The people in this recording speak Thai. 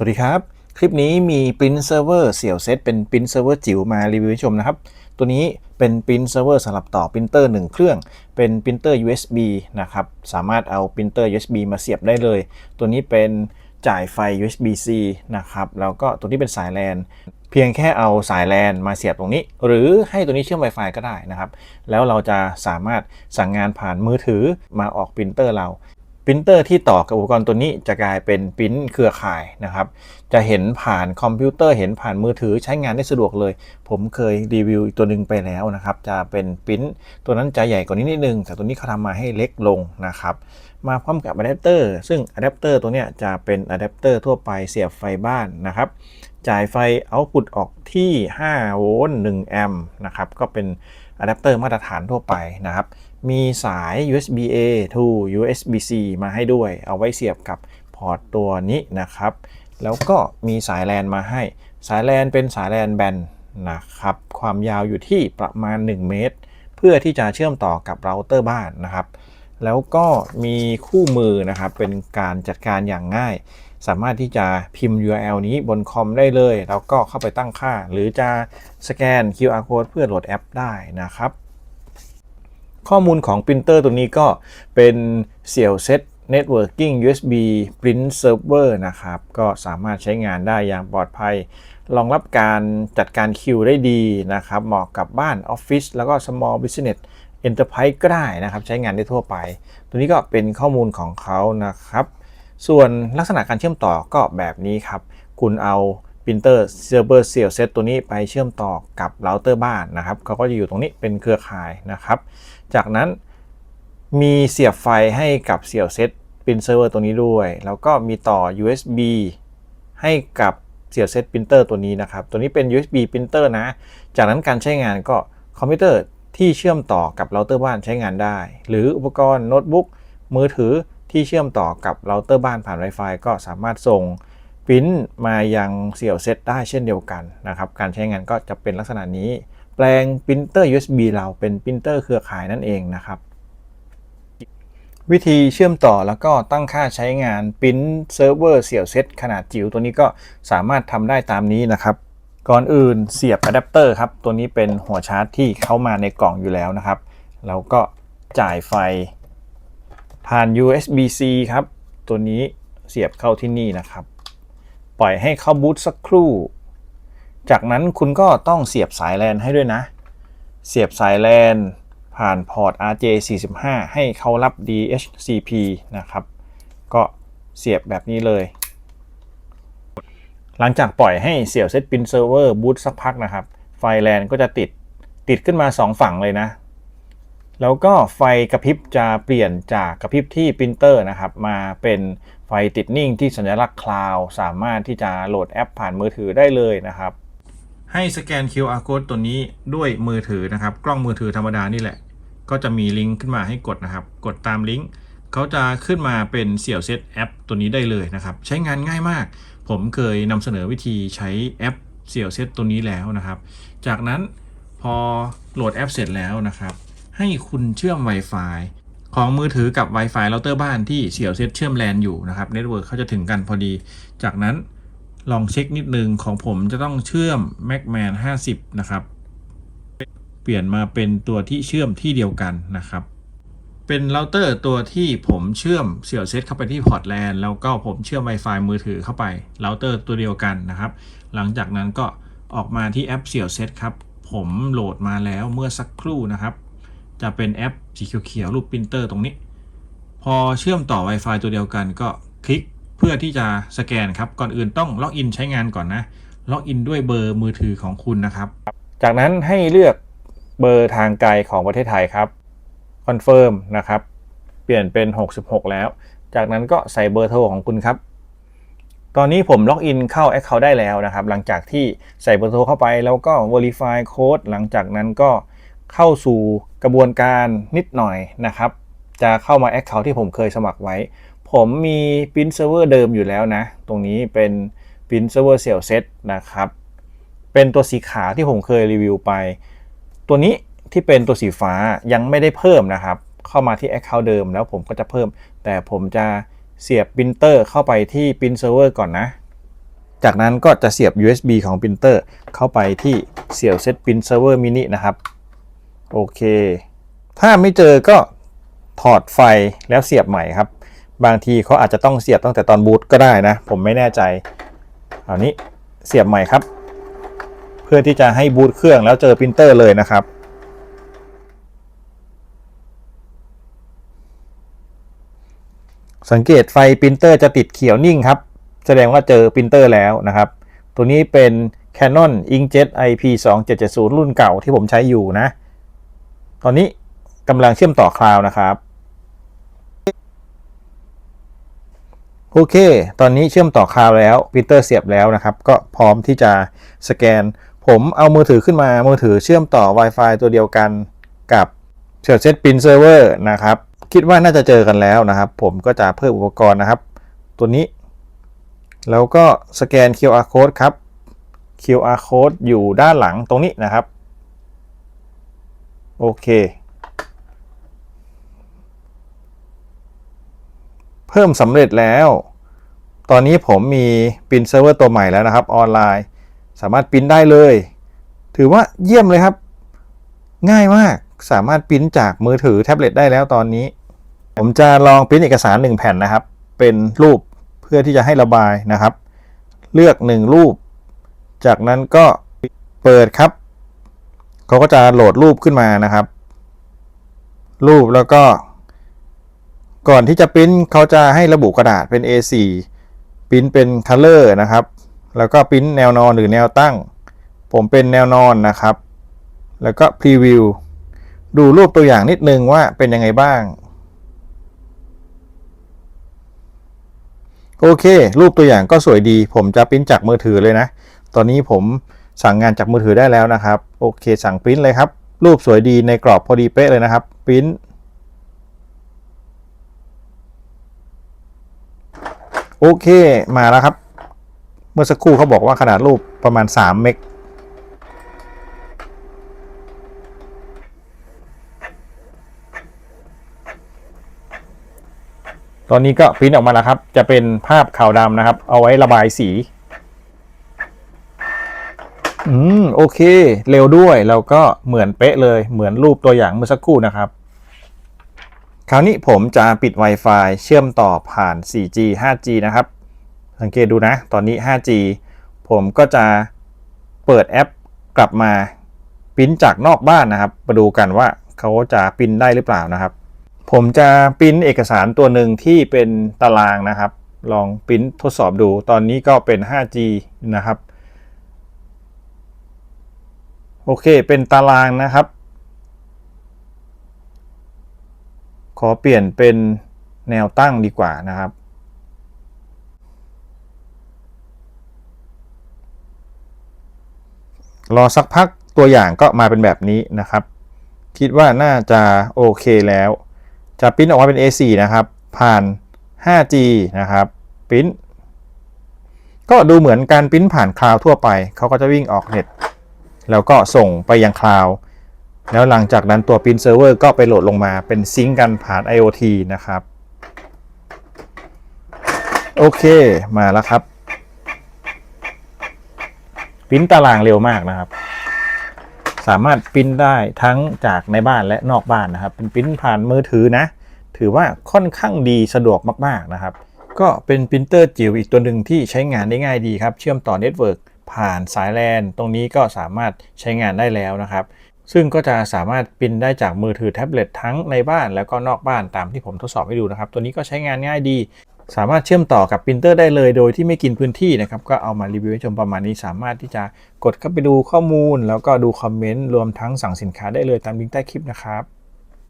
สวัสดีครับคลิปนี้มี Print Server เสี่ยวเซตเป็น Print Server จิ๋วมารีวิวให้ชมนะครับตัวนี้เป็น Print Server สำหรับต่อปรินเตอร์1เครื่องเป็นปรินเตอร์ USB นะครับสามารถเอาปรินเตอร์ USB มาเสียบได้เลยตัวนี้เป็นจ่ายไฟ USB-C นะครับแล้วก็ตัวนี้เป็นสาย LAN เพียงแค่เอาสาย LAN มาเสียบตรงนี้หรือให้ตัวนี้เชื่อม Wi-Fi ก็ได้นะครับแล้วเราจะสามารถสั่งงานผ่านมือถือมาออกปรินเตอร์เราปรินเตอร์ที่ต่อกับอุปกรณ์ตัวนี้จะกลายเป็นปริ้นเครือข่ายนะครับจะเห็นผ่านคอมพิวเตอร์เห็นผ่านมือถือใช้งานได้สะดวกเลยผมเคยรีวิวอีกตัวหนึ่งไปแล้วนะครับจะเป็นปริ้นตัวนั้นจะใหญ่กว่านี้นิดนึงแต่ตัวนี้เขาทำมาให้เล็กลงนะครับมาพร้อมกับอะแดปเตอร์ซึ่งอะแดปเตอร์ตัวนี้จะเป็นอะแดปเตอร์ทั่วไปเสียบไฟบ้านนะครับจ่ายไฟเอาต์พุตออกที่5โวลต์1แอมป์นะครับก็เป็นอะแดปเตอร์มาตรฐานทั่วไปนะครับมีสาย USB-A to USB-C มาให้ด้วยเอาไว้เสียบกับพอร์ตตัวนี้นะครับแล้วก็มีสาย LAN มาให้สาย LAN เป็นสาย LAN แบนนะครับความยาวอยู่ที่ประมาณ1เมตรเพื่อที่จะเชื่อมต่อกับเราเตอร์บ้านนะครับแล้วก็มีคู่มือนะครับเป็นการจัดการอย่างง่ายสามารถที่จะพิมพ์ URL นี้บนคอมได้เลยแล้วก็เข้าไปตั้งค่าหรือจะสแกน QR Code เพื่อโหลดแอปได้นะครับข้อมูลของปรินเตอร์ตัวนี้ก็เป็นเสี่ยวเซต Networking USB Print Server นะครับก็สามารถใช้งานได้อย่างปลอดภัยรองรับการจัดการคิวได้ดีนะครับเหมาะกับบ้านออฟฟิศแล้วก็ Small Business Enterprise ก็ได้นะครับใช้งานได้ทั่วไปตัวนี้ก็เป็นข้อมูลของเขานะครับส่วนลักษณะการเชื่อมต่อก็แบบนี้ครับคุณเอาปรินเตอร์เซิร์ฟเวอร์เสี่ยวเซตตัวนี้ไปเชื่อมต่อกับเราเตอร์บ้านนะครับเขาก็จะอยู่ตรงนี้เป็นเครือข่ายนะครับจากนั้นมีเสียบไฟให้กับเสี่ยวเซตปรินเซิร์ฟเวอร์ตัวนี้ด้วยแล้วก็มีต่อ USB ให้กับเสี่ยวเซตปรินเตอร์ตัวนี้นะครับตัวนี้เป็น USB ปรินเตอร์นะจากนั้นการใช้งานก็คอมพิวเตอร์ที่เชื่อมต่อกับเราเตอร์บ้านใช้งานได้หรืออุปกรณ์โน้ตบุ๊กมือถือที่เชื่อมต่อกับเราเตอร์บ้านผ่าน Wi-Fi ก็สามารถส่งปริ้นมายังเสี่ยวเซตได้เช่นเดียวกันนะครับการใช้งานก็จะเป็นลักษณะนี้แปลงปรินเตอร์ USB เราเป็นปรินเตอร์เครือข่ายนั่นเองนะครับวิธีเชื่อมต่อแล้วก็ตั้งค่าใช้งานปริ้นเซิร์ฟเวอร์เสี่ยวเซตขนาดจิ๋วตัวนี้ก็สามารถทำได้ตามนี้นะครับก่อนอื่นเสียบอะแดปเตอร์ครับตัวนี้เป็นหัวชาร์จที่เข้ามาในกล่องอยู่แล้วนะครับแล้วก็จ่ายไฟผ่าน USB-C ครับตัวนี้เสียบเข้าที่นี่นะครับปล่อยให้เข้าบูตสักครู่จากนั้นคุณก็ต้องเสียบสาย LAN ให้ด้วยนะเสียบสาย LAN ผ่านพอร์ต RJ45 ให้เขารับ DHCP นะครับก็เสียบแบบนี้เลยหลังจากปล่อยให้เสี่ยวเซตปรินเซิร์ฟเวอร์บูตสักพักนะครับไฟ LAN ก็จะติดขึ้นมา2ฝั่งเลยนะแล้วก็ไฟกระพริบจะเปลี่ยนจากกระพริบที่ปรินเตอร์นะครับมาเป็นไฟติดนิ่งที่สัญลักษณ์คลาวด์สามารถที่จะโหลดแอปผ่านมือถือได้เลยนะครับให้สแกน QR Code ตัวนี้ด้วยมือถือนะครับกล้องมือถือธรรมดานี่แหละก็จะมีลิงก์ขึ้นมาให้กดนะครับกดตามลิงก์เขาจะขึ้นมาเป็นเสี่ยวเซตแอปตัวนี้ได้เลยนะครับใช้งานง่ายมากผมเคยนำเสนอวิธีใช้แอปเสี่ยวเซตตัวนี้แล้วนะครับจากนั้นพอโหลดแอปเสร็จแล้วนะครับให้คุณเชื่อม Wi-Fi ของมือถือกับ Wi-Fi เราเตอร์บ้านที่เสี่ยวเซตเชื่อม LAN อยู่นะครับเน็ตเวิร์กเขาจะถึงกันพอดีจากนั้นลองเช็คนิดนึงของผมจะต้องเชื่อม Macman 50นะครับเปลี่ยนมาเป็นตัวที่เชื่อมที่เดียวกันนะครับเป็นเราเตอร์ตัวที่ผมเชื่อมเสี่ยวเซตเข้าไปที่พอร์ต LAN แล้วก็ผมเชื่อม Wi-Fi มือถือเข้าไปเราเตอร์ตัวเดียวกันนะครับหลังจากนั้นก็ออกมาที่แอปเสี่ยวเซตครับผมโหลดมาแล้วเมื่อสักครู่นะครับจะเป็นแอปสีเขียวๆรูปปรินเตอร์ตรงนี้พอเชื่อมต่อ Wi-Fi ตัวเดียวกันก็คลิกเพื่อที่จะสแกนครับก่อนอื่นต้องล็อกอินใช้งานก่อนนะล็อกอินด้วยเบอร์มือถือของคุณนะครับจากนั้นให้เลือกเบอร์ทางไกลของประเทศไทยครับคอนเฟิร์มนะครับเปลี่ยนเป็น66แล้วจากนั้นก็ใส่เบอร์โทรของคุณครับตอนนี้ผมล็อกอินเข้า Account ได้แล้วนะครับหลังจากที่ใส่เบอร์โทรเข้าไปแล้วก็ Verify Code หลังจากนั้นก็เข้าสู่กระบวนการนิดหน่อยนะครับจะเข้ามา Account ที่ผมเคยสมัครไว้ผมมี Print Server เดิมอยู่แล้วนะตรงนี้เป็น Print Server เสี่ยวเซตนะครับเป็นตัวสีขาวที่ผมเคยรีวิวไปตัวนี้ที่เป็นตัวสีฟ้ายังไม่ได้เพิ่มนะครับเข้ามาที่ Account เดิมแล้วผมก็จะเพิ่มแต่ผมจะเสียบปรินเตอร์เข้าไปที่ Print Server ก่อนนะ จากนั้นก็จะเสียบ USB ของปรินเตอร์เข้าไปที่เสี่ยวเซต Print Server Mini นะครับโอเคถ้าไม่เจอก็ถอดไฟแล้วเสียบใหม่ครับบางทีเขาอาจจะต้องเสียบตั้งแต่ตอนบูตก็ได้นะผมไม่แน่ใจคราวนี้เสียบใหม่ครับเพื่อที่จะให้บูตเครื่องแล้วเจอปรินเตอร์เลยนะครับสังเกตไฟปรินเตอร์จะติดเขียวนิ่งครับแสดงว่าเจอปรินเตอร์แล้วนะครับตัวนี้เป็น Canon Inkjet IP2770 รุ่นเก่าที่ผมใช้อยู่นะตอนนี้กำลังเชื่อมต่อคลาวด์นะครับโอเคตอนนี้เชื่อมต่อคลาวด์แล้วปรินเตอร์เสียบแล้วนะครับก็พร้อมที่จะสแกนผมเอามือถือขึ้นมามือถือเชื่อมต่อ Wi-Fi ตัวเดียวกันกับเสี่ยวเซต Print Server นะครับคิดว่าน่าจะเจอกันแล้วนะครับผมก็จะเพิ่มอุปกรณ์นะครับตัวนี้แล้วก็สแกน QR Code ครับ QR Code อยู่ด้านหลังตรงนี้นะครับโอเคเพิ่มสำเร็จแล้วตอนนี้ผมมีปรินท์เซิร์ฟเวอร์ตัวใหม่แล้วนะครับออนไลน์สามารถปรินท์ได้เลยถือว่าเยี่ยมเลยครับง่ายมากสามารถปรินท์จากมือถือแท็บเล็ตได้แล้วตอนนี้ผมจะลองปรินท์เอกสาร1แผ่นนะครับเป็นรูปเพื่อที่จะให้ระบายนะครับเลือก1รูปจากนั้นก็เปิดครับเขาก็จะโหลดรูปขึ้นมานะครับรูปแล้วก็ก่อนที่จะปริ้นเขาจะให้ระบุกระดาษเป็น A4 ปริ้นเป็น Color นะครับแล้วก็ปริ้นแนวนอนหรือแนวตั้งผมเป็นแนวนอนนะครับแล้วก็ Preview ดูรูปตัวอย่างนิดนึงว่าเป็นยังไงบ้างโอเครูปตัวอย่างก็สวยดีผมจะปริ้นจากมือถือเลยนะตอนนี้ผมสั่งงานจากมือถือได้แล้วนะครับโอเคสั่งปริ้นเลยครับรูปสวยดีในกรอบพอดีเป๊ะเลยนะครับปริ้นโอเคมาแล้วครับเมื่อสักครู่เขาบอกว่าขนาดรูปประมาณ3 เมกตอนนี้ก็ปริ้นออกมาแล้วครับจะเป็นภาพขาวดำนะครับเอาไว้ระบายสีโอเคเร็วด้วยแล้วก็เหมือนเป๊ะเลยเหมือนรูปตัวอย่างเมื่อสักครู่นะครับคราวนี้ผมจะปิด Wi-Fi เชื่อมต่อผ่าน 4G 5G นะครับสังเกตดูนะตอนนี้ 5G ผมก็จะเปิดแอปกลับมาปริ้นจากนอกบ้านนะครับมาดูกันว่าเขาจะปริ้นได้หรือเปล่านะครับผมจะปริ้นเอกสารตัวหนึ่งที่เป็นตารางนะครับลองปริ้นทดสอบดูตอนนี้ก็เป็น 5G นะครับโอเคเป็นตารางนะครับขอเปลี่ยนเป็นแนวตั้งดีกว่านะครับรอสักพักตัวอย่างก็มาเป็นแบบนี้นะครับคิดว่าน่าจะโอเคแล้วจะปริ้นออกมาเป็น A4 นะครับผ่าน 5G นะครับปริ้นก็ดูเหมือนการปริ้นผ่านคลาวด์ทั่วไปเขาก็จะวิ่งออกเน็ตแล้วก็ส่งไปยังคลาวด์แล้วหลังจากนั้นตัวปริ้นเซิร์ฟเวอร์ก็ไปโหลดลงมาเป็นซิงก์กันผ่าน IoT นะครับโอเคมาแล้วครับปริ้นตารางเร็วมากนะครับสามารถปริ้นได้ทั้งจากในบ้านและนอกบ้านนะครับเป็นปริ้นผ่านมือถือนะถือว่าค่อนข้างดีสะดวกมากๆนะครับก็เป็นปรินเตอร์จิ๋วอีกตัวหนึ่งที่ใช้งานได้ง่ายดีครับเชื่อมต่อเน็ตเวิร์กผ่านสาย LAN ตรงนี้ก็สามารถใช้งานได้แล้วนะครับซึ่งก็จะสามารถปริ้นได้จากมือถือแท็บเล็ตทั้งในบ้านแล้วก็นอกบ้านตามที่ผมทดสอบให้ดูนะครับตัวนี้ก็ใช้งานง่ายดีสามารถเชื่อมต่อกับปรินเตอร์ได้เลยโดยที่ไม่กินพื้นที่นะครับก็เอามารีวิวให้ชมประมาณนี้สามารถที่จะกดเข้าไปดูข้อมูลแล้วก็ดูคอมเมนต์รวมทั้งสั่งสินค้าได้เลยตามลิงก์ใต้คลิปนะครับ